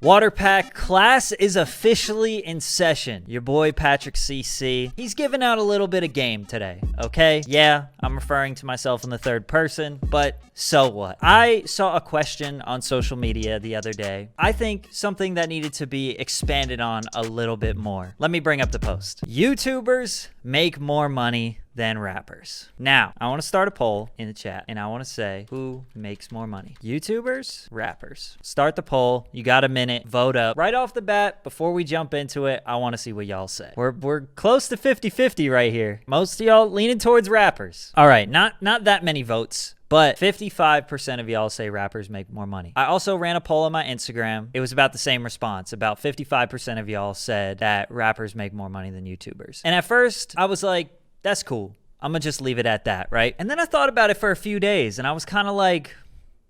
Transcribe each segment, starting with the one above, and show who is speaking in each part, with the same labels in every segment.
Speaker 1: Water pack class is officially in session. Your boy Patrick CC, he's giving out a little bit of game today, okay? Yeah, I'm referring to myself in the third person, but so what? I saw a question on social media the other day. I think something that needed to be expanded on a little bit more. Let me bring up the post. YouTubers make more money than rappers. Now, I want to start a poll in the chat, and I want to say, who makes more money? YouTubers? Rappers? Start the poll. You got a minute. Vote up. Right off the bat, before we jump into it, I want to see what y'all say. We're close to 50-50 right here. Most of y'all leaning towards rappers. All right, not that many votes, but 55% of y'all say rappers make more money. I also ran a poll on my Instagram. It was about the same response. About 55% of y'all said that rappers make more money than YouTubers. And at first, I was like, that's cool. I'm gonna just leave it at that, right? And then I thought about it for a few days, and I was kind of like,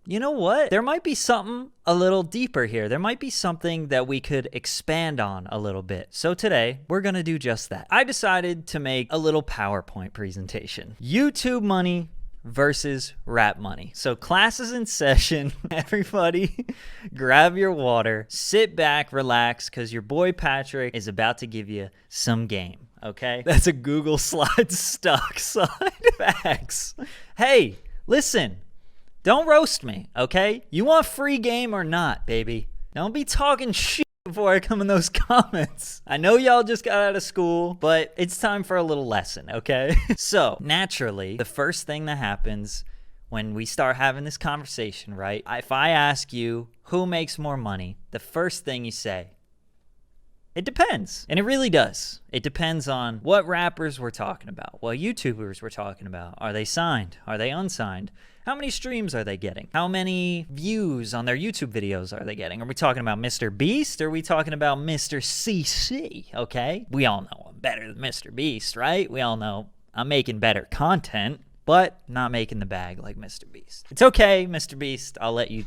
Speaker 1: you know what? There might be something a little deeper here. There might be something that we could expand on a little bit. So today, we're gonna do just that. I decided to make a little PowerPoint presentation. YouTube money versus rap money. So class is in session. Everybody grab your water, sit back, relax, because your boy Patrick is about to give you some game. Okay, that's a Google Slides stock slide. Facts. Hey, listen, don't roast me, okay? You want free game or not, baby? Don't be talking shit before I come in those comments. I know y'all just got out of school, but it's time for a little lesson, okay? So, naturally, the first thing that happens when we start having this conversation, right? If I ask you who makes more money, the first thing you say, it depends. And it really does. It depends on what rappers we're talking about, what YouTubers we're talking about. Are they signed? Are they unsigned? How many streams are they getting? How many views on their YouTube videos are they getting? Are we talking about Mr. Beast? Or are we talking about Mr. CC? Okay? We all know I'm better than Mr. Beast, right? We all know I'm making better content, but not making the bag like Mr. Beast. It's okay, Mr. Beast. I'll let you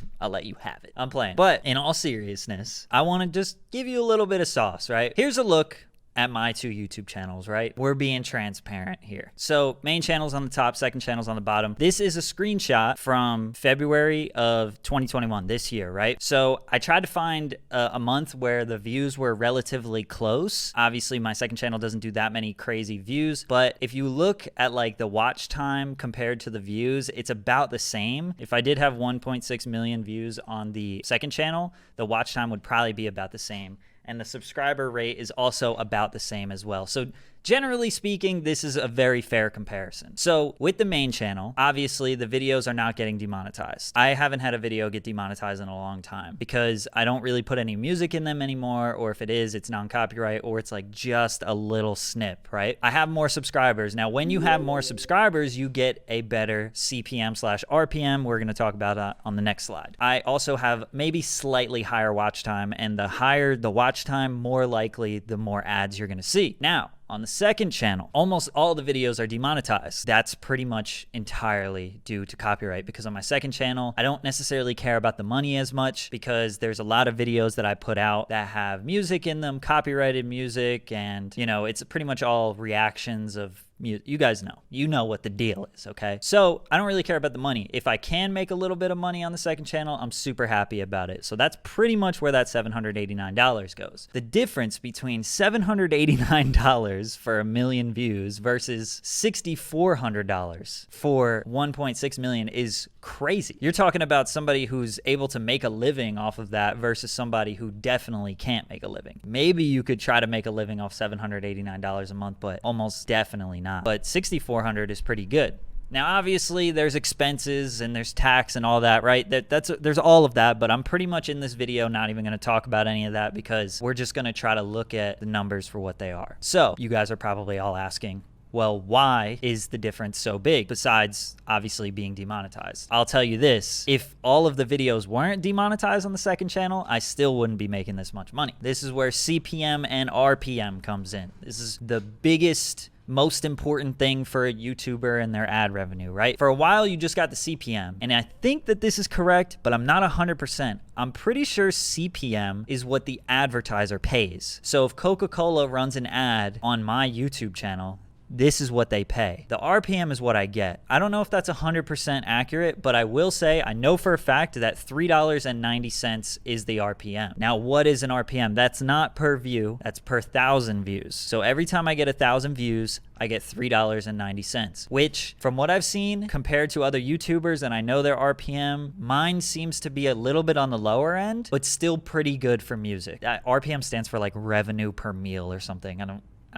Speaker 1: have it. I'm playing. But in all seriousness, I want to just give you a little bit of sauce, right? Here's a look at my two YouTube channels, right? We're being transparent here. So main channel's on the top, second channel's on the bottom. This is a screenshot from February of 2021, this year, right? So I tried to find a month where the views were relatively close. Obviously, my second channel doesn't do that many crazy views, but if you look at like the watch time compared to the views, it's about the same. If I did have 1.6 million views on the second channel, the watch time would probably be about the same. And the subscriber rate is also about the same as well. So generally speaking, this is a very fair comparison. So with the main channel, obviously the videos are not getting demonetized. I haven't had a video get demonetized in a long time because I don't really put any music in them anymore, or if it is, it's non-copyright, or it's like just a little snip, right? I have more subscribers. Now, when you have more subscribers, you get a better CPM/RPM. We're gonna talk about that on the next slide. I also have maybe slightly higher watch time, and the higher the watch time, more likely the more ads you're gonna see. Now, on the second channel, almost all the videos are demonetized. That's pretty much entirely due to copyright, because on my second channel, I don't necessarily care about the money as much because there's a lot of videos that I put out that have music in them, copyrighted music, and you know, it's pretty much all reactions of you guys know. You know what the deal is, okay? So I don't really care about the money. If I can make a little bit of money on the second channel, I'm super happy about it. So that's pretty much where that $789 goes. The difference between $789 for 1 million views versus $6,400 for 1.6 million is crazy. You're talking about somebody who's able to make a living off of that versus somebody who definitely can't make a living. Maybe you could try to make a living off $789 a month, but almost definitely not. But $6,400 is pretty good. Now, obviously, there's expenses and there's tax and all that, right? There's all of that, but I'm pretty much in this video not even going to talk about any of that because we're just going to try to look at the numbers for what they are. So you guys are probably all asking, well, why is the difference so big besides obviously being demonetized? I'll tell you this, if all of the videos weren't demonetized on the second channel, I still wouldn't be making this much money. This is where CPM and RPM comes in. This is the biggest, most important thing for a YouTuber and their ad revenue, right? For a while, you just got the CPM, and I think that this is correct, but I'm not 100%. I'm pretty sure CPM is what the advertiser pays. So if Coca-Cola runs an ad on my YouTube channel, this is what they pay. The RPM is what I get. I don't know if that's 100% accurate, but I will say I know for a fact that $3.90 is the RPM. Now, what is an RPM? That's not per view, that's per 1,000 views. So every time I get 1,000 views, I get $3.90, which from what I've seen compared to other YouTubers, and I know their RPM, mine seems to be a little bit on the lower end, but still pretty good for music. RPM stands for like revenue per meal or something. I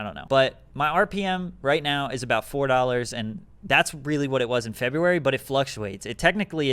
Speaker 1: don't know. But my RPM right now is about $4, and that's really what it was in February, but it fluctuates. It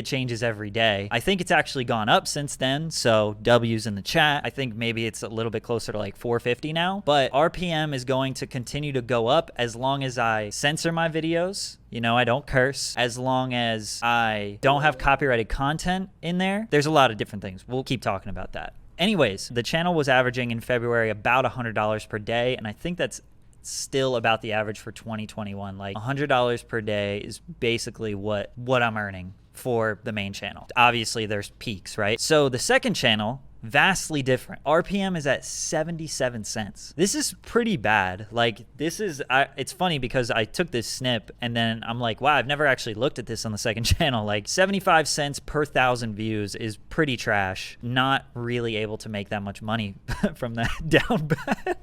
Speaker 1: changes every day. I think it's actually gone up since then, so W's in the chat. I think maybe it's a little bit closer to like 450 now, but RPM is going to continue to go up as long as I censor my videos. You know, I don't curse. As long as I don't have copyrighted content in there. There's a lot of different things. We'll keep talking about that. Anyways, the channel was averaging in February about $100 per day, and I think that's still about the average for 2021. Like $100 per day is basically what I'm earning for the main channel. Obviously, there's peaks, right? So the second channel, vastly different. RPM is at 77 cents. This is pretty bad. Like this is, it's funny because I took this snip and then I'm like, wow, I've never actually looked at this on the second channel. Like 75 cents per 1,000 views is pretty trash. Not really able to make that much money from that down bad.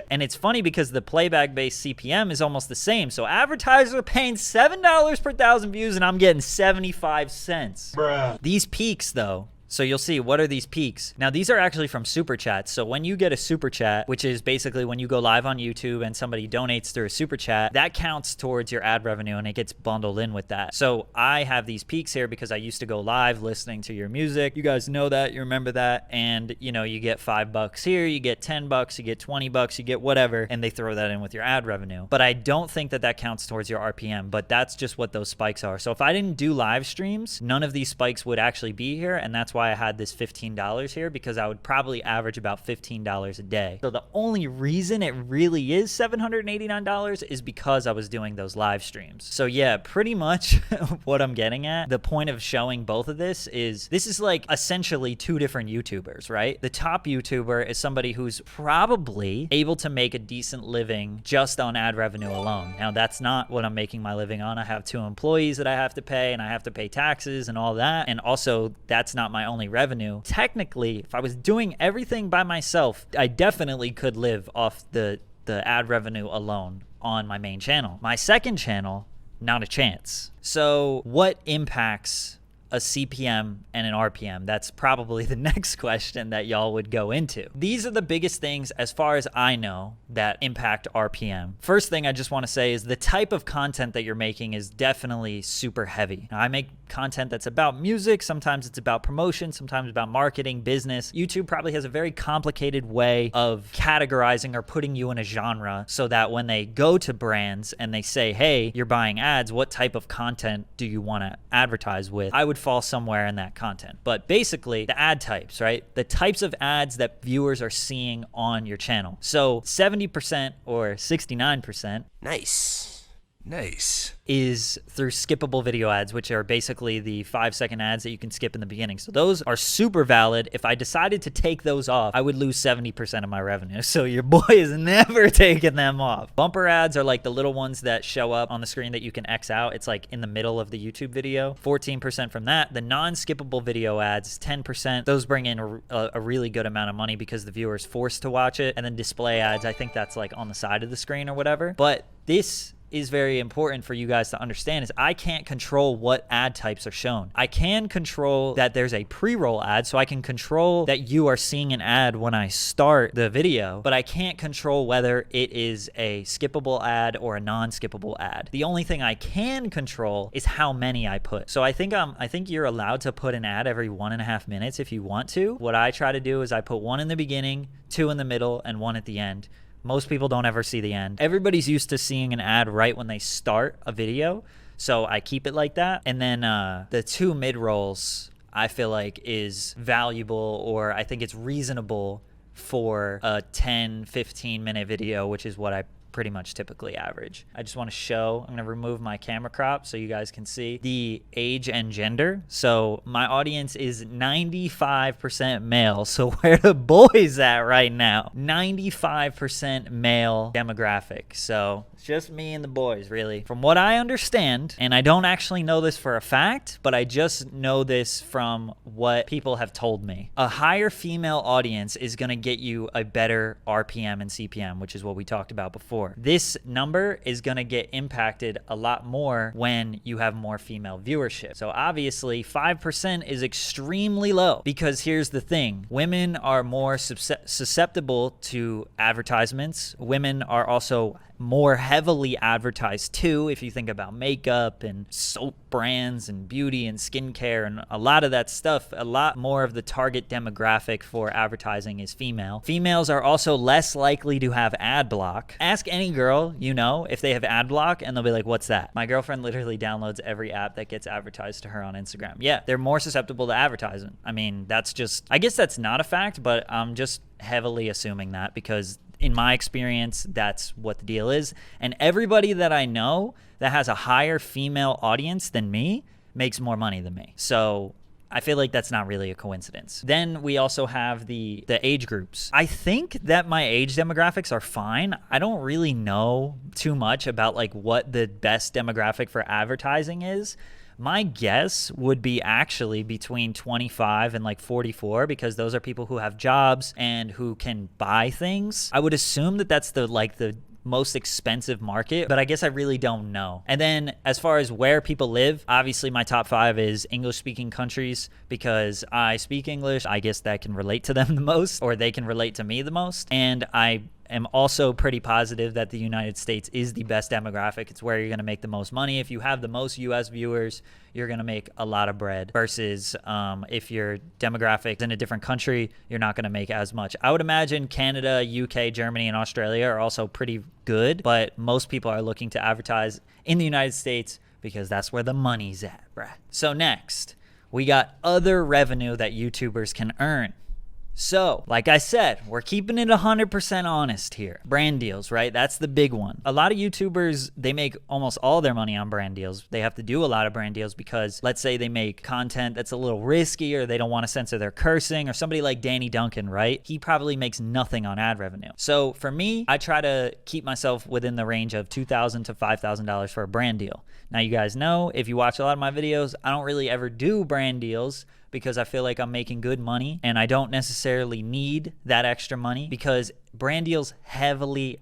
Speaker 1: And it's funny because the playback based CPM is almost the same. So advertisers are paying $7 per 1,000 views and I'm getting 75 cents. Bruh. These peaks though, so you'll see, what are these peaks? Now, these are actually from super chats. So when you get a super chat, which is basically when you go live on YouTube and somebody donates through a super chat, that counts towards your ad revenue and it gets bundled in with that. So I have these peaks here because I used to go live listening to your music. You guys know that, you remember that. And you know, you get $5 here, you get $10, you get $20, you get whatever, and they throw that in with your ad revenue. But I don't think that that counts towards your RPM, but that's just what those spikes are. So if I didn't do live streams, none of these spikes would actually be here. And that's why I had this $15 here, because I would probably average about $15 a day. So the only reason it really is $789 is because I was doing those live streams. So yeah, pretty much what I'm getting at, the point of showing both of this is like essentially two different YouTubers, right? The top YouTuber is somebody who's probably able to make a decent living just on ad revenue alone. Now that's not what I'm making my living on. I have 2 employees that I have to pay and I have to pay taxes and all that. And also that's not my only revenue. Technically, if I was doing everything by myself, I definitely could live off the ad revenue alone on my main channel. My second channel, not a chance. So what impacts a CPM and an RPM? That's probably the next question that y'all would go into. These are the biggest things as far as I know that impact RPM. First thing I just want to say is the type of content that you're making is definitely super heavy. Now, I make content that's about music, sometimes it's about promotion, sometimes about marketing, business. YouTube probably has a very complicated way of categorizing or putting you in a genre so that when they go to brands and they say, hey, you're buying ads, what type of content do you want to advertise with? I would fall somewhere in that content. But basically, the ad types, right? The types of ads that viewers are seeing on your channel. So 70% or 69%. Nice. Is through skippable video ads, which are basically the 5-second ads that you can skip in the beginning. So those are super valid. If I decided to take those off, I would lose 70% of my revenue. So your boy is never taking them off. Bumper ads are like the little ones that show up on the screen that you can X out. It's like in the middle of the YouTube video. 14% from that. The non-skippable video ads, 10%. Those bring in a really good amount of money because the viewer is forced to watch it. And then display ads, I think that's like on the side of the screen or whatever. But this is very important for you guys to understand is I can't control what ad types are shown. I can control that there's a pre-roll ad, so I can control that you are seeing an ad when I start the video, but I can't control whether it is a skippable ad or a non-skippable ad. The only thing I can control is how many I put. So I think you're allowed to put an ad every 1.5 minutes if you want to. What I try to do is I put 1 in the beginning, 2 in the middle, and 1 at the end. Most people don't ever see the end. Everybody's used to seeing an ad right when they start a video, so I keep it like that. And then the 2 mid-rolls, I feel like is valuable, or I think it's reasonable for a 10-15 minute video, which is what I pretty much typically average. I just want to show, I'm going to remove my camera crop so you guys can see the age and gender. So my audience is 95% male. So where the boys at right now? 95% male demographic. So it's just me and the boys, really. From what I understand, and I don't actually know this for a fact, but I just know this from what people have told me. A higher female audience is going to get you a better RPM and CPM, which is what we talked about before. This number is going to get impacted a lot more when you have more female viewership. So obviously 5% is extremely low, because here's the thing. Women are more susceptible to advertisements. Women are also more heavily advertised too, if you think about makeup and soap brands and beauty and skincare and a lot of that stuff. A lot more of the target demographic for advertising is female. Females are also less likely to have ad block. Ask any girl you know if they have ad block and they'll be like, what's that? My girlfriend literally downloads every app that gets advertised to her on Instagram. Yeah, they're more susceptible to advertising. I mean, that's just, I guess that's not a fact, but I'm just heavily assuming that because in my experience, that's what the deal is. And everybody that I know that has a higher female audience than me makes more money than me. So I feel like that's not really a coincidence. Then we also have the age groups. I think that my age demographics are fine. I don't really know too much about like what the best demographic for advertising is. My guess would be actually between 25 and like 44, because those are people who have jobs and who can buy things. I would assume that that's the most expensive market, but I guess I really don't know. And then as far as where people live, obviously my top 5 is English speaking countries, because I speak English. I guess that can relate to them the most, or they can relate to me the most. And I am also pretty positive that the United States is the best demographic. It's where you're going to make the most money. If you have the most US viewers, you're going to make a lot of bread, versus if your demographic is in a different country, you're not going to make as much. I would imagine Canada, UK, Germany, and Australia are also pretty good, but most people are looking to advertise in the United States because that's where the money's at, bruh. So next, we got other revenue that YouTubers can earn. So, like I said, we're keeping it 100% honest here. Brand deals, right? That's the big one. A lot of YouTubers, they make almost all their money on brand deals. They have to do a lot of brand deals because let's say they make content that's a little risky, or they don't want to censor their cursing, or somebody like Danny Duncan, right? He probably makes nothing on ad revenue. So for me, I try to keep myself within the range of $2,000 to $5,000 for a brand deal. Now, you guys know, if you watch a lot of my videos, I don't really ever do brand deals because I feel like I'm making good money and I don't necessarily need that extra money, because brand deals heavily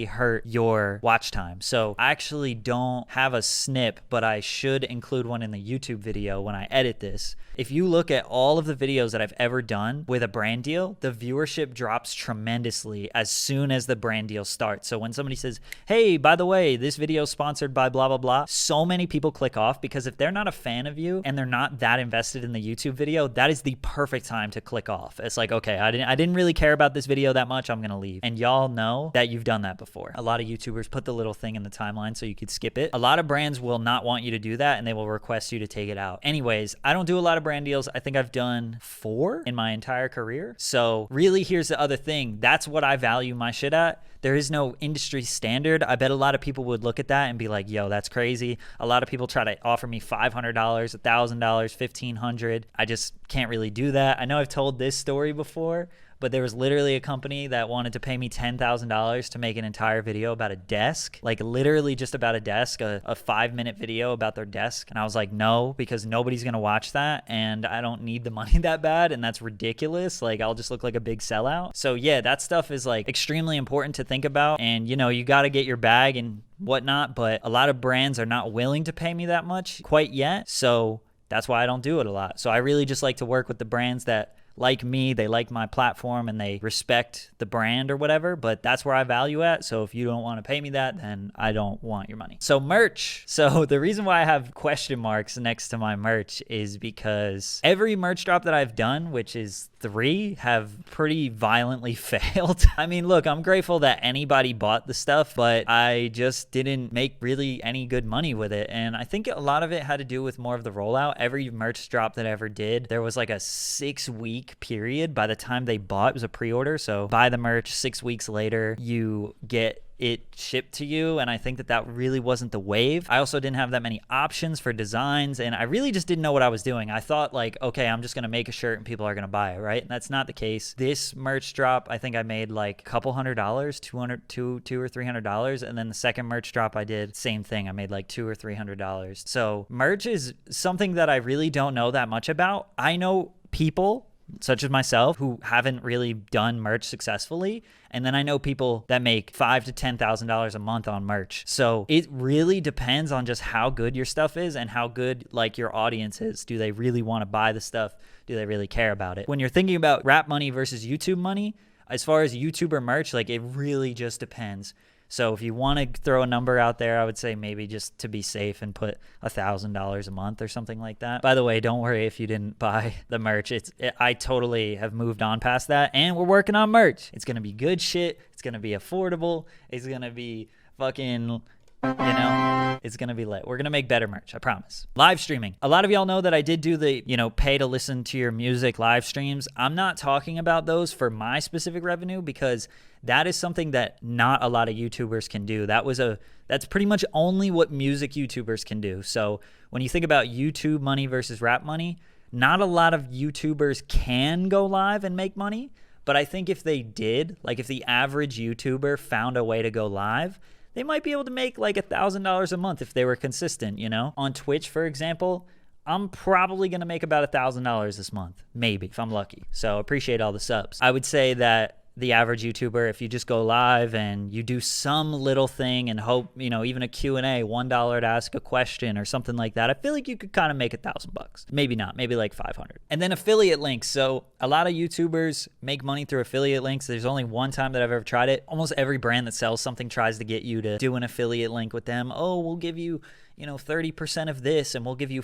Speaker 1: hurt your watch time. So I actually don't have a snip, but I should include one in the YouTube video when I edit this. If you look at all of the videos that I've ever done with a brand deal, the viewership drops tremendously as soon as the brand deal starts. So when somebody says, hey, by the way, this video is sponsored by blah, blah, blah, so many people click off, because if they're not a fan of you and they're not that invested in the YouTube video, that is the perfect time to click off. It's like, okay, I didn't really care about this video that much. I'm going to leave. And y'all know that you've done that before. A lot of YouTubers put the little thing in the timeline so you could skip it. A lot of brands will not want you to do that, and they will request you to take it out. Anyways, I don't do a lot of brand deals. I think I've done 4 in my entire career. So really, here's the other thing. That's what I value my shit at. There is no industry standard. I bet a lot of people would look at that and be like, yo, that's crazy. A lot of people try to offer me $500, $1,000, $1,500. I just can't really do that. I know I've told this story before, but there was literally a company that wanted to pay me $10,000 to make an entire video about a desk, like literally just about a desk, a 5-minute video about their desk. And I was like, no, because nobody's going to watch that. And I don't need the money that bad. And that's ridiculous. Like, I'll just look like a big sellout. So yeah, that stuff is like extremely important to think about. And you know, you got to get your bag and whatnot, but a lot of brands are not willing to pay me that much quite yet. So that's why I don't do it a lot. So I really just like to work with the brands that like me, they like my platform, and they respect the brand or whatever, but that's where I value at. So if you don't want to pay me that, then I don't want your money. So merch. So the reason why I have question marks next to my merch is because every merch drop that I've done, which is 3, have pretty violently failed. I mean, look, I'm grateful that anybody bought the stuff, but I just didn't make really any good money with it. And I think a lot of it had to do with more of the rollout. Every merch drop that I ever did, there was like a 6-week 6-week period by the time they bought. It was a pre-order, so buy the merch, 6 weeks later you get it shipped to you, and I think that really wasn't the wave. I also didn't have that many options for designs, and I really just didn't know what I was doing. I thought like, okay, I'm just gonna make a shirt and people are gonna buy it, right? And that's not the case. This merch drop, I think I made like a couple $100, $200 or $300, and then the second merch drop I did, same thing. I made like $200 or $300. So merch is something that I really don't know that much about. I know people such as myself who haven't really done merch successfully, and then I know people that make $5,000 to $10,000 a month on merch. So it really depends on just how good your stuff is and how good like your audience is. Do they really want to buy the stuff? Do they really care about it? When you're thinking about rap money versus YouTube money, as far as YouTuber merch, like it really just depends. So if you want to throw a number out there, I would say maybe just to be safe and put $1,000 a month or something like that. By the way, don't worry if you didn't buy the merch. I totally have moved on past that, and we're working on merch. It's going to be good shit. It's going to be affordable. It's going to be fucking... it's going to be lit. We're going to make better merch, I promise. Live streaming. A lot of y'all know that I did do the, pay to listen to your music live streams. I'm not talking about those for my specific revenue because that is something that not a lot of YouTubers can do. That's pretty much only what music YouTubers can do. So when you think about YouTube money versus rap money, not a lot of YouTubers can go live and make money. But I think if they did, like if the average YouTuber found a way to go live, they might be able to make like $1,000 a month if they were consistent, On Twitch, for example, I'm probably going to make about $1,000 this month, maybe, if I'm lucky. So appreciate all the subs. I would say that the average YouTuber, if you just go live and you do some little thing and hope, even a Q&A, $1 to ask a question or something like that, I feel like you could kind of make $1,000. Maybe not, maybe like 500. And then affiliate links. So a lot of YouTubers make money through affiliate links. There's only one time that I've ever tried it. Almost every brand that sells something tries to get you to do an affiliate link with them. Oh, we'll give you 30% of this and we'll give you,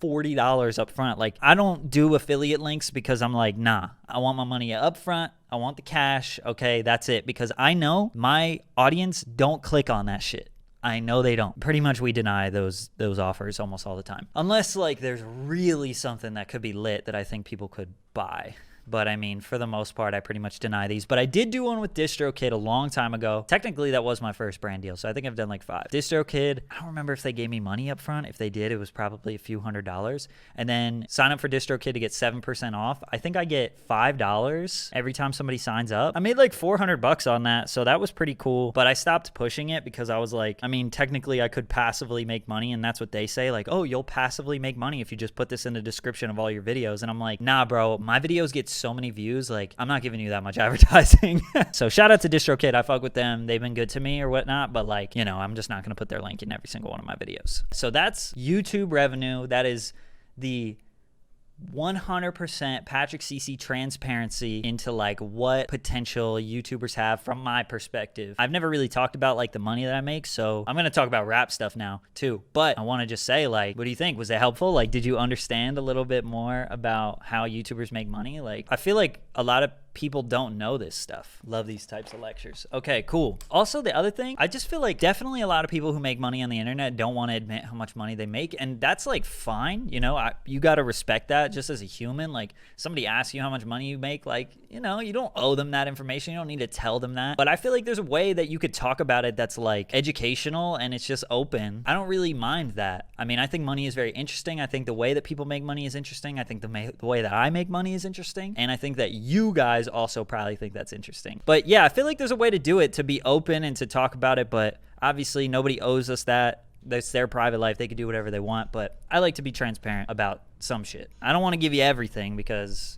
Speaker 1: $40 up front. Like, I don't do affiliate links because I'm like, nah, I want my money up front. I want the cash. Okay, that's it. Because I know my audience don't click on that shit. I know they don't. Pretty much we deny those offers almost all the time. Unless like there's really something that could be lit that I think people could buy. But I mean, for the most part, I pretty much deny these. But I did do one with DistroKid a long time ago. Technically, that was my first brand deal. So I think I've done like 5. DistroKid, I don't remember if they gave me money up front. If they did, it was probably a few $100s. And then sign up for DistroKid to get 7% off. I think I get $5 every time somebody signs up. I made like $400 on that. So that was pretty cool. But I stopped pushing it because I was like, I mean, technically I could passively make money. And that's what they say. Like, oh, you'll passively make money if you just put this in the description of all your videos. And I'm like, nah, bro, my videos get so many views, like I'm not giving you that much advertising. So shout out to DistroKid. I fuck with them. They've been good to me or whatnot, but like, I'm just not going to put their link in every single one of my videos. So that's YouTube revenue. That is the 100% Patrick CC transparency into like what potential YouTubers have from my perspective. I've never really talked about like the money that I make, so I'm going to talk about rap stuff now too. But I want to just say, like, what do you think? Was it helpful? Like, did you understand a little bit more about how YouTubers make money? Like, I feel like a lot of people don't know this stuff. Love these types of lectures. Okay, cool. Also, the other thing, I just feel like definitely a lot of people who make money on the internet don't want to admit how much money they make, and that's like fine. You got to respect that just as a human. Like, somebody asks you how much money you make, like, you don't owe them that information. You don't need to tell them that. But I feel like there's a way that you could talk about it that's like educational and it's just open. I don't really mind that. I mean, I think money is very interesting. I think the way that people make money is interesting. I think the way that I make money is interesting. And I think that you guys also probably think that's interesting. But yeah, I feel like there's a way to do it, to be open and to talk about it. But obviously nobody owes us that. That's their private life. They can do whatever they want. But I like to be transparent about some shit. I don't want to give you everything because,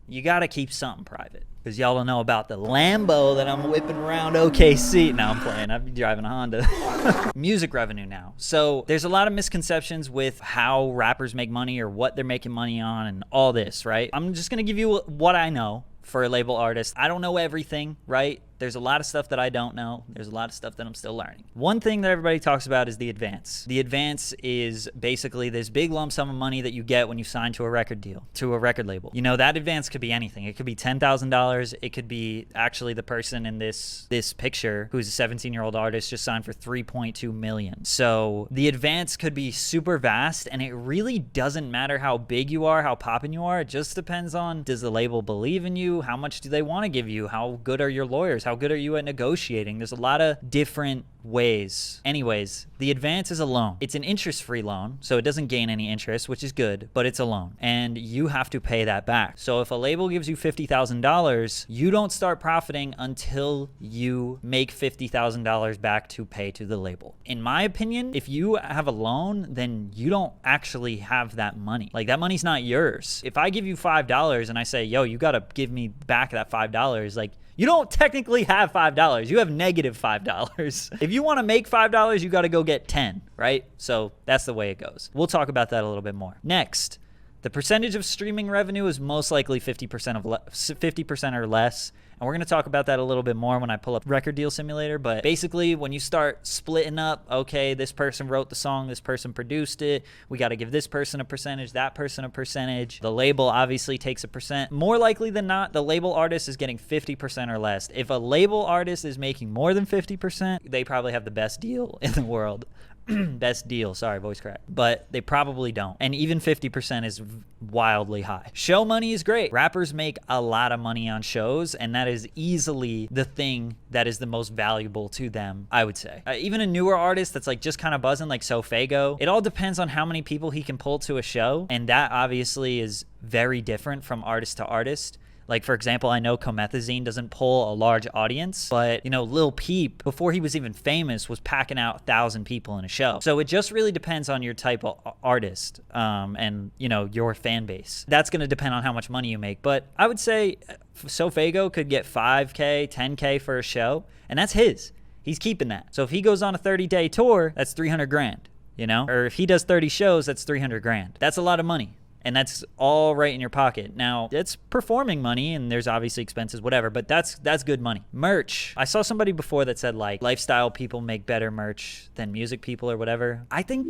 Speaker 1: you got to keep something private. Because y'all don't know about the Lambo that I'm whipping around OKC. No, I'm playing. I'd be driving a Honda. Music revenue now. So there's a lot of misconceptions with how rappers make money or what they're making money on and all this, right? I'm just going to give you what I know for a label artist. I don't know everything, right? There's a lot of stuff that I don't know. There's a lot of stuff that I'm still learning. One thing that everybody talks about is the advance. The advance is basically this big lump sum of money that you get when you sign to a record deal, to a record label. You know, that advance could be anything. It could be $10,000. It could be actually the person in this picture who's a 17-year-old artist just signed for $3.2 million. So the advance could be super vast, and it really doesn't matter how big you are, how poppin' you are. It just depends on, does the label believe in you? How much do they want to give you? How good are your lawyers? How good are you at negotiating? There's a lot of different ways. Anyways, the advance is a loan. It's an interest-free loan, so it doesn't gain any interest, which is good, but it's a loan, and you have to pay that back. So if a label gives you $50,000, you don't start profiting until you make $50,000 back to pay to the label. In my opinion, if you have a loan, then you don't actually have that money. Like, that money's not yours. If I give you $5 and I say, yo, you gotta give me back that $5, like, you don't technically have $5. You have negative $5. If you want to make $5, you got to go get 10, right? So that's the way it goes. We'll talk about that a little bit more. Next, the percentage of streaming revenue is most likely 50% or less. And we're going to talk about that a little bit more when I pull up Record Deal Simulator. But basically, when you start splitting up, okay, this person wrote the song, this person produced it, we got to give this person a percentage, that person a percentage. The label obviously takes a percent. More likely than not, the label artist is getting 50% or less. If a label artist is making more than 50%, they probably have the best deal in the world. Best deal, sorry, voice crack. But they probably don't. And even 50% is wildly high. Show money is great. Rappers make a lot of money on shows, and that is easily the thing that is the most valuable to them, I would say. Even a newer artist that's like just kind of buzzing, like Sofego, it all depends on how many people he can pull to a show, and that obviously is very different from artist to artist. Like, for example, I know Comethazine doesn't pull a large audience, but, you know, Lil Peep, before he was even famous, was packing out 1,000 people in a show. So it just really depends on your type of artist and, you know, your fan base. That's going to depend on how much money you make. But I would say Sofego could get 5K, 10K for a show, and that's his. He's keeping that. So if he goes on a 30-day tour, that's 300 grand, you know? Or if he does 30 shows, that's 300 grand. That's a lot of money. And that's all right in your pocket. Now, it's performing money, and there's obviously expenses, whatever, but that's good money. Merch. I saw somebody before that said, like, lifestyle people make better merch than music people or whatever. I think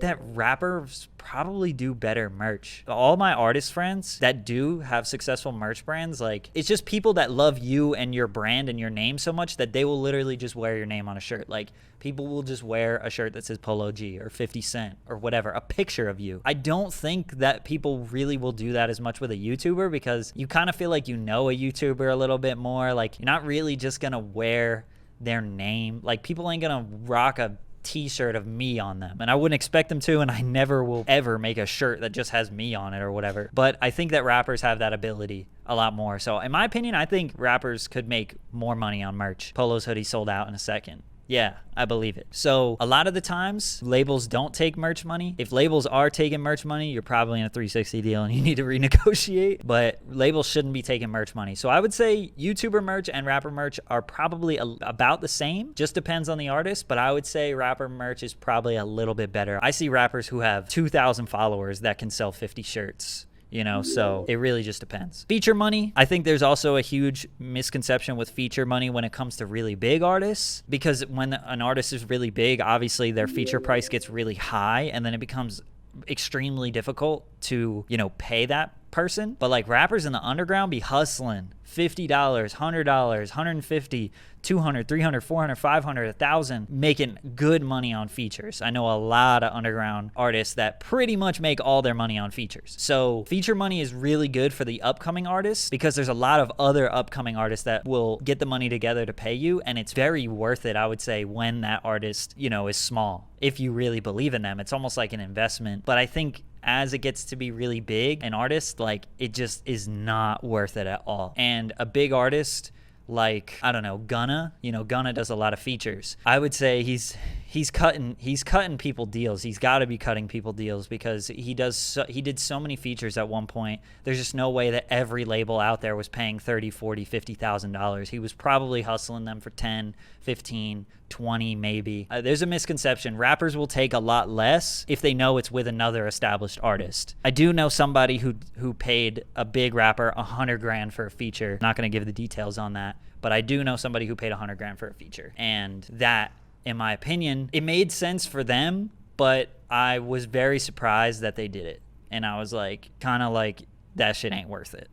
Speaker 1: that rappers probably do better merch. All my artist friends that do have successful merch brands, like, it's just people that love you and your brand and your name so much that they will literally just wear your name on a shirt. Like, people will just wear a shirt that says Polo G or 50 Cent or whatever, a picture of you. I don't think that people really will do that as much with a YouTuber, because you kind of feel like you know a YouTuber a little bit more. Like, you're not really just gonna wear their name. Like, people ain't gonna rock a t-shirt of me on them, and I wouldn't expect them to, and I never will ever make a shirt that just has me on it or whatever. But I think that rappers have that ability a lot more. So in my opinion, I think rappers could make more money on merch. Polo's hoodie sold out in a second. Yeah, I believe it. So a lot of the times, labels don't take merch money. If labels are taking merch money, you're probably in a 360 deal and you need to renegotiate. But labels shouldn't be taking merch money. So I would say YouTuber merch and rapper merch are probably about the same. Just depends on the artist. But I would say rapper merch is probably a little bit better. I see rappers who have 2,000 followers that can sell 50 shirts. You know, so it really just depends. Feature money. I think there's also a huge misconception with feature money when it comes to really big artists, because when an artist is really big, obviously their feature price gets really high, and then it becomes extremely difficult to, you know, pay that person. But like, rappers in the underground be hustling $50, $100, $150, $200, $300, $400, $500, $1,000, making good money on features. I know a lot of underground artists that pretty much make all their money on features. So feature money is really good for the upcoming artists, because there's a lot of other upcoming artists that will get the money together to pay you, and it's very worth it, I would say, when that artist, you know, is small. If you really believe in them, it's almost like an investment. But I think as it gets to be really big, an artist, like, it just is not worth it at all. And a big artist like, I don't know, Gunna, you know, Gunna does a lot of features. I would say he's he's cutting people deals. He's got to be cutting people deals because he did so many features at one point. There's just no way that every label out there was paying $30, $40, $50,000. He was probably hustling them for 10, 15, 20 maybe. There's a misconception. Rappers will take a lot less if they know it's with another established artist. I do know somebody who paid a big rapper $100,000 for a feature. I'm not going to give the details on that, but I do know somebody who paid $100,000 for a feature. And that, in my opinion, it made sense for them, but I was very surprised that they did it. And I was like, kind of like, that shit ain't worth it.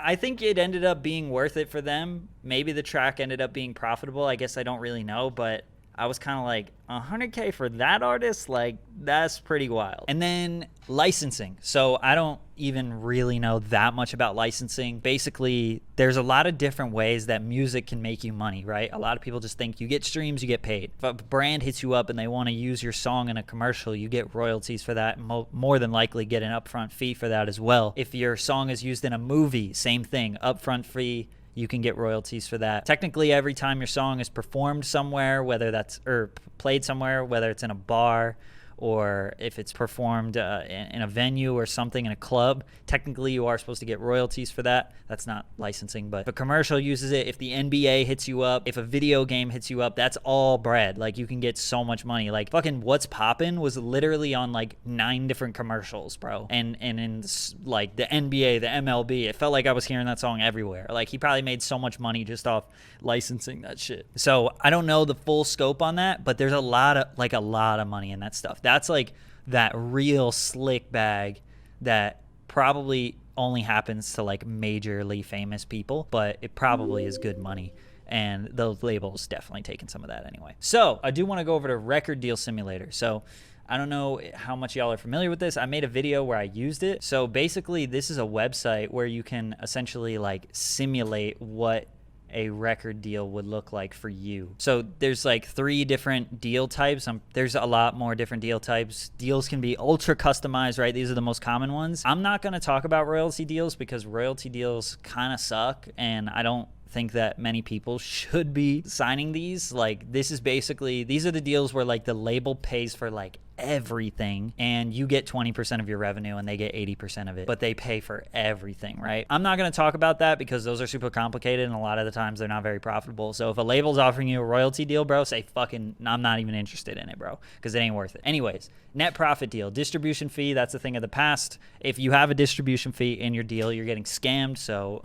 Speaker 1: I think it ended up being worth it for them. Maybe the track ended up being profitable. I guess I don't really know, but I was kind of like, $100K for that artist? Like, that's pretty wild. And then licensing. So I don't even really know that much about licensing. Basically, there's a lot of different ways that music can make you money, right? A lot of people just think you get streams, you get paid. If a brand hits you up and they want to use your song in a commercial, you get royalties for that. More than likely get an upfront fee for that as well. If your song is used in a movie, same thing, upfront fee. You can get royalties for that. Technically, every time your song is performed somewhere, whether that's or played somewhere, whether it's in a bar or if it's performed in a venue or something in a club, technically you are supposed to get royalties for that. That's not licensing, but if a commercial uses it, if the NBA hits you up, if a video game hits you up, that's all bread. Like, you can get so much money. Like, fucking What's Poppin' was literally on like 9 different commercials, bro. And in like the NBA, the MLB, it felt like I was hearing that song everywhere. Like, he probably made so much money just off licensing that shit. So I don't know the full scope on that, but there's a lot of money in that stuff. That's like that real slick bag that probably only happens to like majorly famous people, but it probably is good money. And the label's definitely taking some of that anyway. So I do want to go over to Record Deal Simulator. So I don't know how much y'all are familiar with this. I made a video where I used it. So basically, this is a website where you can essentially like simulate what a record deal would look like for you. So there's like 3 different deal types. There's a lot more different deal types. Deals can be ultra customized, right? These are the most common ones. I'm not going to talk about royalty deals because royalty deals kind of suck, and I don't think that many people should be signing these. Like, this is basically, these are the deals where like the label pays for like everything and you get 20% of your revenue and they get 80% of it, but they pay for everything, right? I'm not going to talk about that because those are super complicated and a lot of the times they're not very profitable. So if a label's offering you a royalty deal, bro, say fucking, I'm not even interested in it, bro, because it ain't worth it. Anyways, net profit deal, distribution fee, that's a thing of the past. If you have a distribution fee in your deal, you're getting scammed, so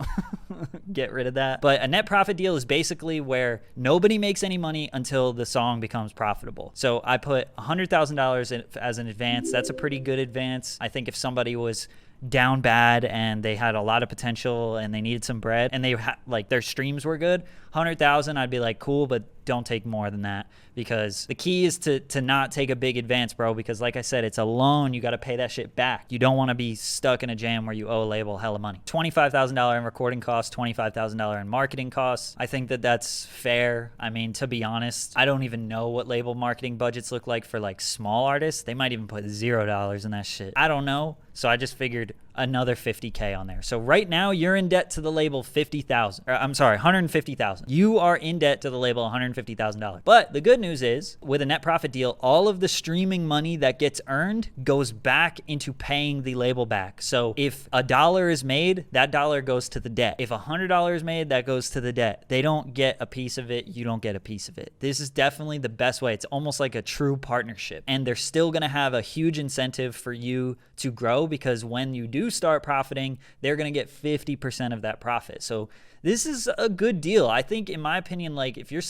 Speaker 1: get rid of that. But a net profit deal is basically where nobody makes any money until the song becomes profitable. So I put $100,000 as an advance. That's a pretty good advance. I think if somebody was down bad and they had a lot of potential and they needed some bread and they like their streams were good, 100,000, I'd be like, cool, but don't take more than that, because the key is to not take a big advance, bro, because like I said, it's a loan. You got to pay that shit back. You don't want to be stuck in a jam where you owe a label hella money. $25,000 in recording costs, $25,000 in marketing costs. I think that that's fair. I mean, to be honest, I don't even know what label marketing budgets look like for like small artists. They might even put $0 in that shit. I don't know. So I just figured another $50K on there. So right now you're in debt to the label $150,000. You are in debt to the label $150,000. But the good news is, with a net profit deal, all of the streaming money that gets earned goes back into paying the label back. So if $1 is made, that dollar goes to the debt. If $100 is made, that goes to the debt. They don't get a piece of it. You don't get a piece of it. This is definitely the best way. It's almost like a true partnership. And they're still going to have a huge incentive for you to grow, because when you do start profiting, they're going to get 50% of that profit. So this is a good deal. I think, in my opinion, like, if your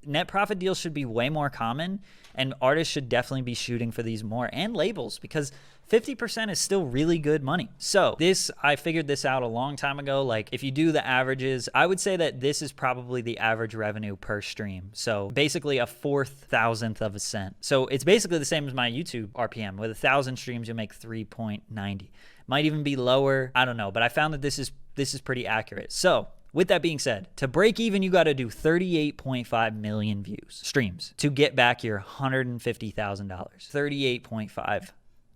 Speaker 1: net profit deals should be way more common, and artists should definitely be shooting for these more, and labels, because 50% is still really good money. So I figured this out a long time ago. Like, if you do the averages, I would say that this is probably the average revenue per stream. So basically a 4,000th of a cent. So it's basically the same as my YouTube RPM. With 1,000 streams, you'll make 3.90. Might even be lower. I don't know, but I found that this is pretty accurate. So with that being said, to break even, you got to do 38.5 million views, streams, to get back your $150,000. 38.5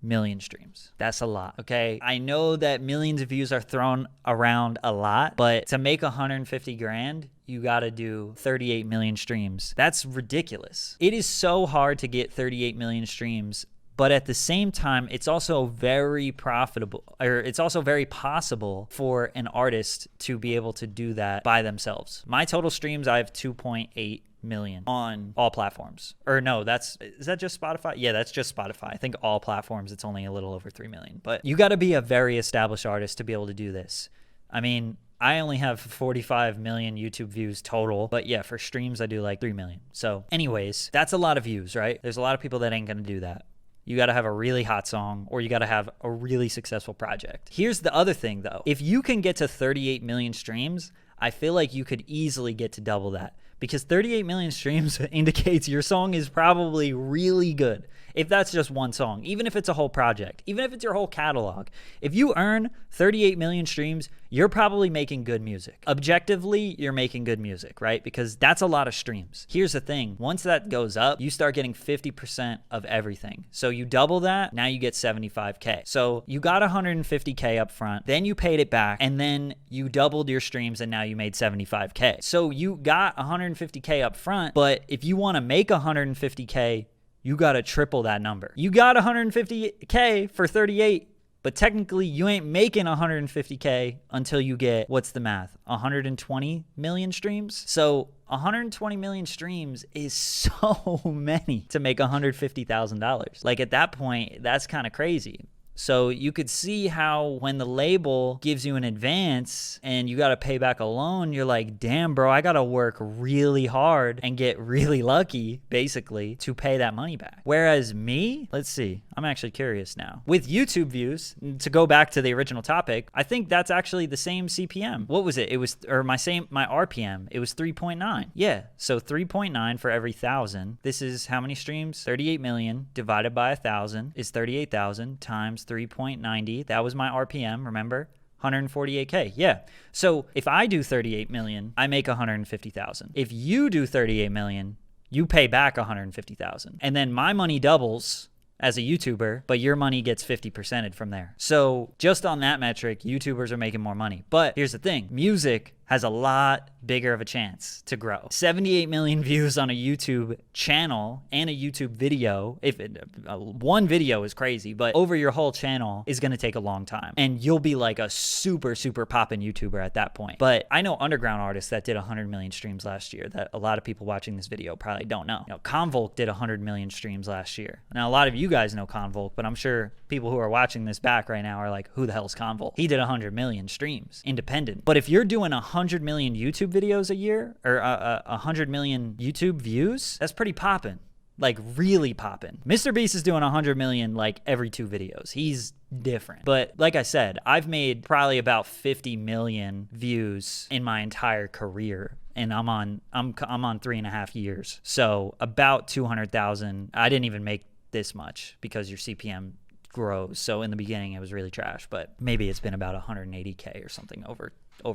Speaker 1: million streams. That's a lot, okay? I know that millions of views are thrown around a lot, but to make 150 grand, you gotta do 38 million streams. That's ridiculous. It is so hard to get 38 million streams, but at the same time, it's also very profitable, or it's also very possible for an artist to be able to do that by themselves. My total streams, I have 2.8 million on all platforms. Or no, is that just Spotify? Yeah, that's just Spotify. I think all platforms, it's only a little over 3 million. But you got to be a very established artist to be able to do this. I mean, I only have 45 million YouTube views total, but yeah, for streams, I do like 3 million. So anyways, that's a lot of views, right? There's a lot of people that ain't gonna do that. You got to have a really hot song, or you got to have a really successful project. Here's the other thing though. If you can get to 38 million streams, I feel like you could easily get to double that, because 38 million streams indicates your song is probably really good. If that's just one song, even if it's a whole project, even if it's your whole catalog, if you earn 38 million streams, you're probably making good music. Objectively, you're making good music, right? Because that's a lot of streams. Here's the thing. Once that goes up, you start getting 50% of everything. So you double that, now you get 75K. So you got 150K up front, then you paid it back, and then you doubled your streams, and now you made 75K. So you got 150K up front, but if you want to make 150K, you got to triple that number. You got 150K for 38, but technically you ain't making 150K until you get, what's the math, 120 million streams? So 120 million streams is so many to make $150,000. Like at that point, that's kind of crazy. So you could see how when the label gives you an advance and you got to pay back a loan, you're like, damn, bro, I got to work really hard and get really lucky, basically, to pay that money back. Whereas me, let's see, I'm actually curious now. With YouTube views, to go back to the original topic, I think that's actually the same CPM. What was it? It was, or my RPM, it was 3.9. Yeah, so 3.9 for every 1,000. This is how many streams? 38 million divided by 1,000 is 38,000 times 3.90. That was my RPM, remember? 148K. Yeah. So if I do 38 million, I make 150,000. If you do 38 million, you pay back 150,000. And then my money doubles as a YouTuber, but your money gets 50%ed from there. So just on that metric, YouTubers are making more money. But here's the thing, music has a lot bigger of a chance to grow. 78 million views on a YouTube channel and a YouTube video, if one video is crazy, but over your whole channel is gonna take a long time. And you'll be like a super, super poppin' YouTuber at that point. But I know underground artists that did 100 million streams last year that a lot of people watching this video probably don't know. You know, Convolk did 100 million streams last year. Now, a lot of you guys know Convolk, but I'm sure people who are watching this back right now are like, who the hell's Convolk? He did 100 million streams, independent. But if you're doing 100 million YouTube videos a year, or 100 million YouTube views, that's pretty poppin'. Like really poppin'. Mr. Beast is doing 100 million like every 2 videos. He's different. But like I said, I've made probably about 50 million views in my entire career. And I'm on 3.5 years. So about 200,000. I didn't even make this much because your CPM grows. So in the beginning it was really trash, but maybe it's been about 180K or something over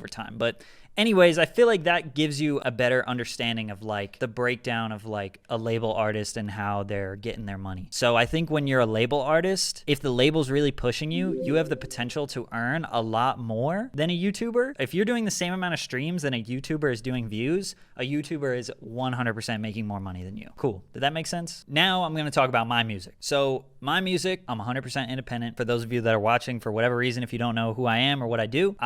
Speaker 1: time. But anyways, I feel like that gives you a better understanding of like the breakdown of like a label artist and how they're getting their money. So I think when you're a label artist, if the label's really pushing you, you have the potential to earn a lot more than a YouTuber. If you're doing the same amount of streams than a YouTuber is doing views, a YouTuber is 100% making more money than you. Cool. Did that make sense? Now I'm going to talk about my music. So my music, I'm 100% independent. For those of you that are watching, for whatever reason, if you don't know who I am or what I do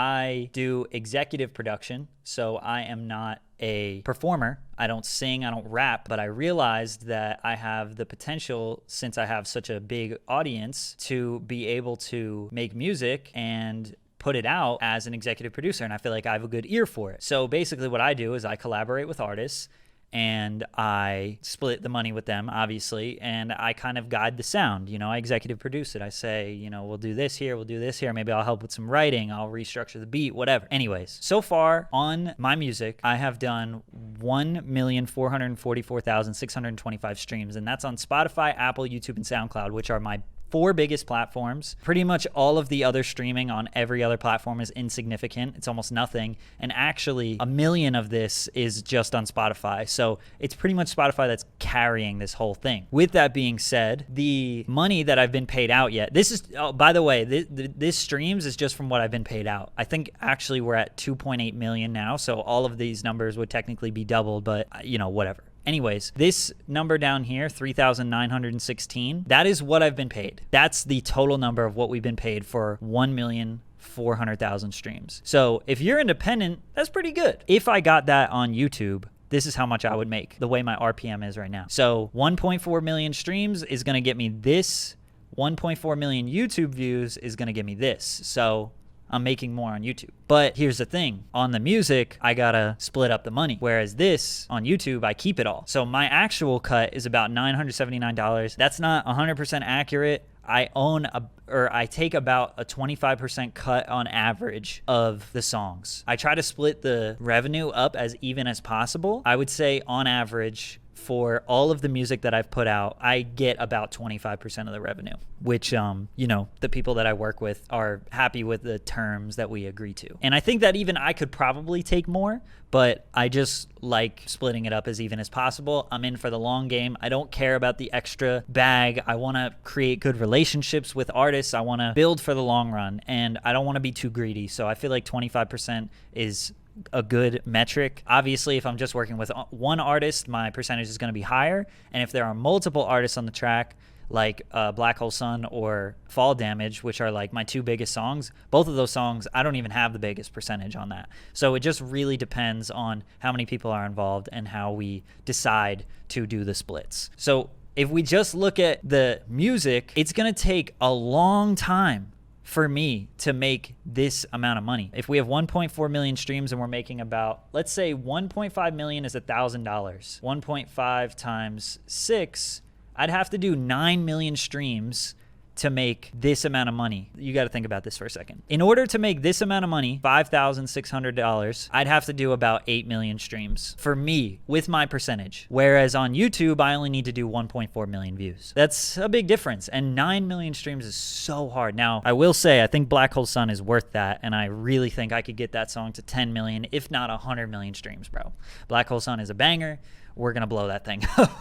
Speaker 1: executive production. So I am not a performer. I don't sing, I don't rap, but I realized that I have the potential, since I have such a big audience, to be able to make music and put it out as an executive producer. And I feel like I have a good ear for it. So basically what I do is I collaborate with artists and I split the money with them, obviously, and I kind of guide the sound. You know, I executive produce it. I say, you know, we'll do this here, we'll do this here. Maybe I'll help with some writing, I'll restructure the beat, whatever. Anyways, so far on my music, I have done 1,444,625 streams, and that's on Spotify, Apple, YouTube, and SoundCloud, which are my 4 biggest platforms. Pretty much all of the other streaming on every other platform is insignificant. It's almost nothing. And actually, 1 million of this is just on Spotify. So it's pretty much Spotify that's carrying this whole thing. With that being said, the money that I've been paid out yet, this is, oh, by the way, this streams is just from what I've been paid out. I think actually we're at 2.8 million now. So all of these numbers would technically be doubled, but you know, whatever. Anyways, this number down here, 3,916, that is what I've been paid. That's the total number of what we've been paid for 1,400,000 streams. So if you're independent, that's pretty good. If I got that on YouTube, this is how much I would make, the way my RPM is right now. So 1.4 million streams is going to get me this. 1.4 million YouTube views is going to get me this. So I'm making more on YouTube. But here's the thing. On the music, I gotta split up the money. Whereas this, on YouTube, I keep it all. So my actual cut is about $979. That's not 100% accurate. I take about a 25% cut on average of the songs. I try to split the revenue up as even as possible. I would say on average, for all of the music that I've put out, I get about 25% of the revenue, which, you know, the people that I work with are happy with the terms that we agree to. And I think that even I could probably take more, but I just like splitting it up as even as possible. I'm in for the long game. I don't care about the extra bag. I want to create good relationships with artists. I want to build for the long run, and I don't want to be too greedy. So I feel like 25% is a good metric. Obviously, if I'm just working with one artist, my percentage is going to be higher. And if there are multiple artists on the track, like Black Hole Sun or Fall Damage, which are like my 2 biggest songs, both of those songs, I don't even have the biggest percentage on that. So it just really depends on how many people are involved and how we decide to do the splits. So if we just look at the music, it's going to take a long time for me to make this amount of money. If we have 1.4 million streams and we're making about, let's say 1.5 million is $1,000. 1.5 times 6, I'd have to do 9 million streams to make this amount of money. You got to think about this for a second. In order to make this amount of money, $5,600, I'd have to do about 8 million streams for me with my percentage. Whereas on YouTube, I only need to do 1.4 million views. That's a big difference. And 9 million streams is so hard. Now, I will say, I think Black Hole Sun is worth that. And I really think I could get that song to 10 million, if not 100 million streams, bro. Black Hole Sun is a banger. We're going to blow that thing up.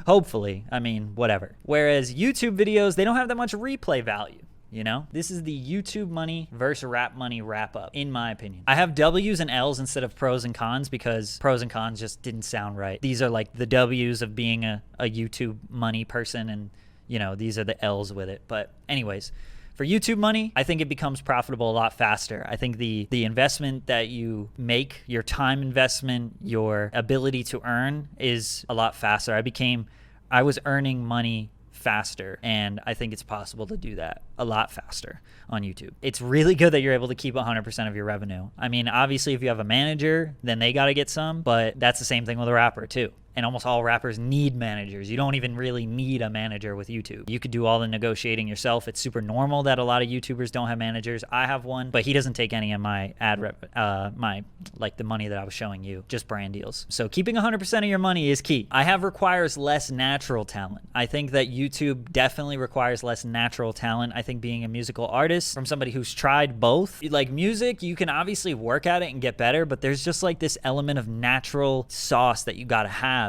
Speaker 1: Hopefully. I mean, whatever. Whereas YouTube videos, they don't have that much replay value. You know, this is the YouTube money versus rap money wrap up, in my opinion. I have W's and L's instead of pros and cons because pros and cons just didn't sound right. These are like the W's of being a YouTube money person, and, you know, these are the L's with it. But anyways, for YouTube money, I think it becomes profitable a lot faster. I think the investment that you make, your time investment, your ability to earn is a lot faster. I was earning money faster, and I think it's possible to do that a lot faster on YouTube. It's really good that you're able to keep 100% of your revenue. I mean, obviously, if you have a manager, then they got to get some, but that's the same thing with a rapper too. And almost all rappers need managers. You don't even really need a manager with YouTube. You could do all the negotiating yourself. It's super normal that a lot of YouTubers don't have managers. I have one, but he doesn't take any of my the money that I was showing you, just brand deals. So keeping 100% of your money is key. Requires less natural talent. I think that YouTube definitely requires less natural talent. I think being a musical artist, from somebody who's tried both, like music, you can obviously work at it and get better, but there's just like this element of natural sauce that you gotta have.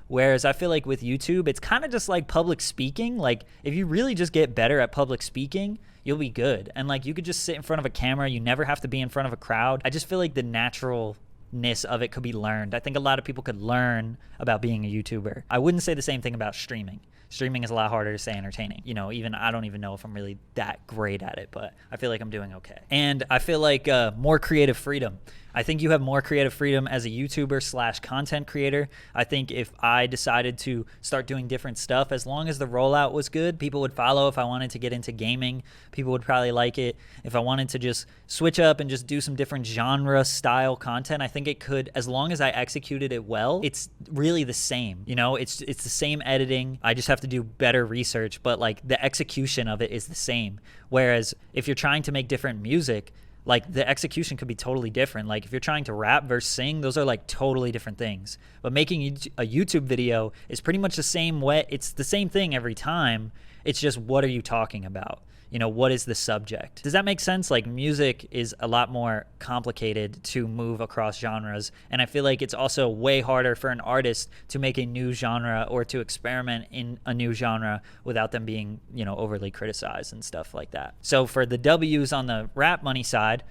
Speaker 1: Whereas I feel like with YouTube, it's kind of just like public speaking. Like if you really just get better at public speaking, you'll be good. And like you could just sit in front of a camera. You never have to be in front of a crowd. I just feel like the naturalness of it could be learned. I think a lot of people could learn about being a YouTuber. I wouldn't say the same thing about streaming. Streaming is a lot harder to stay entertaining. You know, even I don't even know if I'm really that great at it, but I feel like I'm doing okay. And I feel like more creative freedom. I think you have more creative freedom as a YouTuber / content creator. I think if I decided to start doing different stuff, as long as the rollout was good, people would follow. If I wanted to get into gaming, people would probably like it. If I wanted to just switch up and just do some different genre style content, I think it could, as long as I executed it well. It's really the same, you know, it's the same editing. I just have to do better research, but like the execution of it is the same. Whereas if you're trying to make different music, Like the execution could be totally different. Like if you're trying to rap versus sing, those are like totally different things. But making a YouTube video is pretty much the same way. It's the same thing every time. It's just, what are you talking about? You know, what is the subject? Does that make sense? Like music is a lot more complicated to move across genres. And I feel like it's also way harder for an artist to make a new genre or to experiment in a new genre without them being, you know, overly criticized and stuff like that. So for the W's on the rap money side,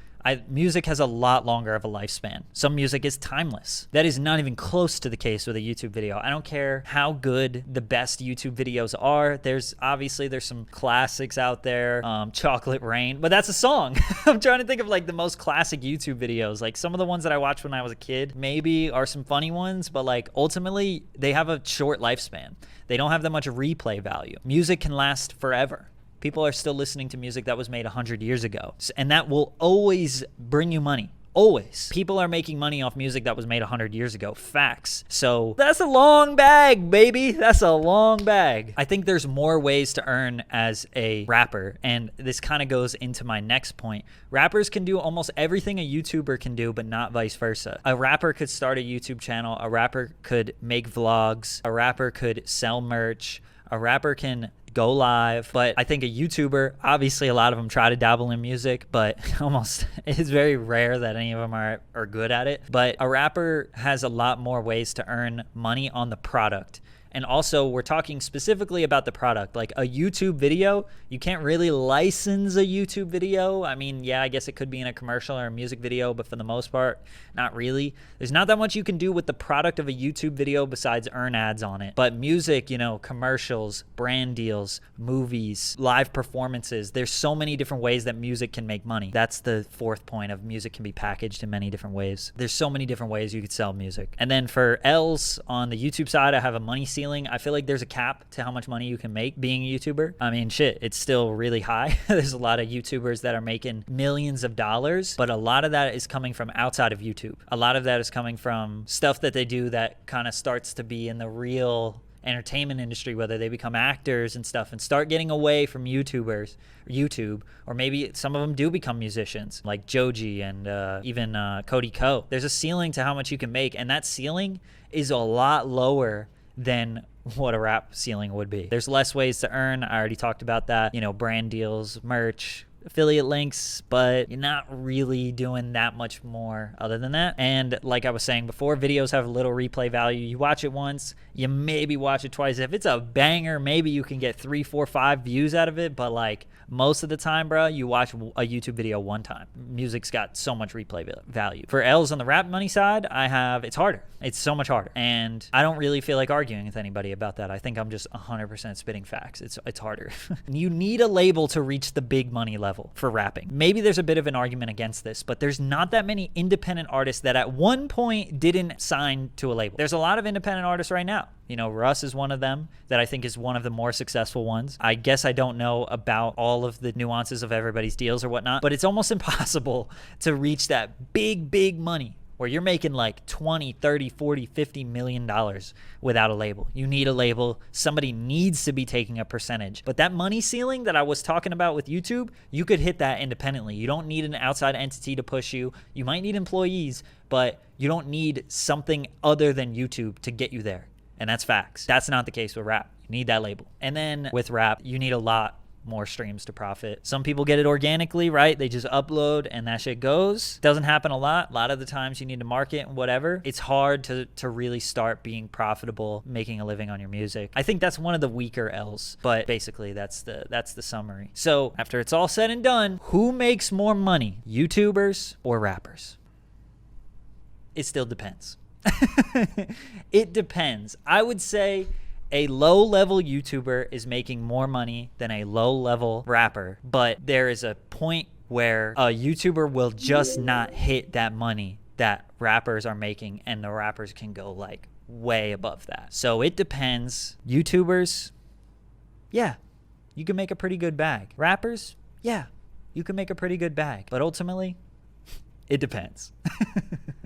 Speaker 1: music has a lot longer of a lifespan. Some music is timeless. That is not even close to the case with a YouTube video. I don't care how good the best YouTube videos are. There's some classics out there, Chocolate Rain, but that's a song. I'm trying to think of like the most classic YouTube videos. Like some of the ones that I watched when I was a kid maybe are some funny ones, but like ultimately they have a short lifespan. They don't have that much replay value. Music can last forever. People are still listening to music that was made 100 years ago. And that will always bring you money. Always. People are making money off music that was made 100 years ago. Facts. So that's a long bag, baby. That's a long bag. I think there's more ways to earn as a rapper. And this kind of goes into my next point. Rappers can do almost everything a YouTuber can do, but not vice versa. A rapper could start a YouTube channel. A rapper could make vlogs. A rapper could sell merch. A rapper can go live. But I think a YouTuber, obviously a lot of them try to dabble in music, but almost it's very rare that any of them are good at it. But a rapper has a lot more ways to earn money on the product. And also, we're talking specifically about the product. Like a YouTube video, you can't really license a YouTube video. I mean, yeah, I guess it could be in a commercial or a music video, but for the most part, not really. There's not that much you can do with the product of a YouTube video besides earn ads on it. But music, you know, commercials, brand deals, movies, live performances, there's so many different ways that music can make money. That's the fourth point of music can be packaged in many different ways. There's so many different ways you could sell music. And then for L's on the YouTube side, I have a money ceiling. I feel like there's a cap to how much money you can make being a YouTuber. I mean, shit, it's still really high. There's a lot of YouTubers that are making millions of dollars, but a lot of that is coming from outside of YouTube. A lot of that is coming from stuff that they do that kind of starts to be in the real entertainment industry, whether they become actors and stuff and start getting away from YouTube, or maybe some of them do become musicians like Joji and even Cody Ko. There's a ceiling to how much you can make, and that ceiling is a lot lower than what a rap ceiling would be. There's less ways to earn. I already talked about that. You know, brand deals, merch, affiliate links, but you're not really doing that much more other than that. And like I was saying before, videos have little replay value. You watch it once, you maybe watch it twice. If it's a banger, maybe you can get 3, 4, 5 views out of it, but like most of the time, bro, you watch a YouTube video one time. Music's got so much replay value. For L's on the rap money side, it's harder. It's so much harder. And I don't really feel like arguing with anybody about that. I think I'm just 100% spitting facts. It's harder. You need a label to reach the big money level for rapping. Maybe there's a bit of an argument against this, but there's not that many independent artists that at one point didn't sign to a label. There's a lot of independent artists right now. You know, Russ is one of them that I think is one of the more successful ones. I guess I don't know about all of the nuances of everybody's deals or whatnot, but it's almost impossible to reach that big money where you're making like 20, 30, 40, 50 million dollars without a label. You need a label. Somebody needs to be taking a percentage. But that money ceiling that I was talking about with YouTube, you could hit that independently. You don't need an outside entity to push you. You might need employees, but you don't need something other than YouTube to get you there. And that's facts. That's not the case with rap. You need that label. And then with rap, you need a lot more streams to profit. Some people get it organically, right? They just upload and that shit goes. Doesn't happen a lot. A lot of the times you need to market and whatever. It's hard to really start being profitable, making a living on your music. I think that's one of the weaker L's, but basically that's the summary. So after it's all said and done, who makes more money, YouTubers or rappers? It still depends. It depends. I would say a low-level YouTuber is making more money than a low-level rapper, but there is a point where a YouTuber will just not hit that money that rappers are making, and the rappers can go like way above that. So it depends. YouTubers, yeah, you can make a pretty good bag. Rappers, yeah, you can make a pretty good bag. But ultimately, it depends.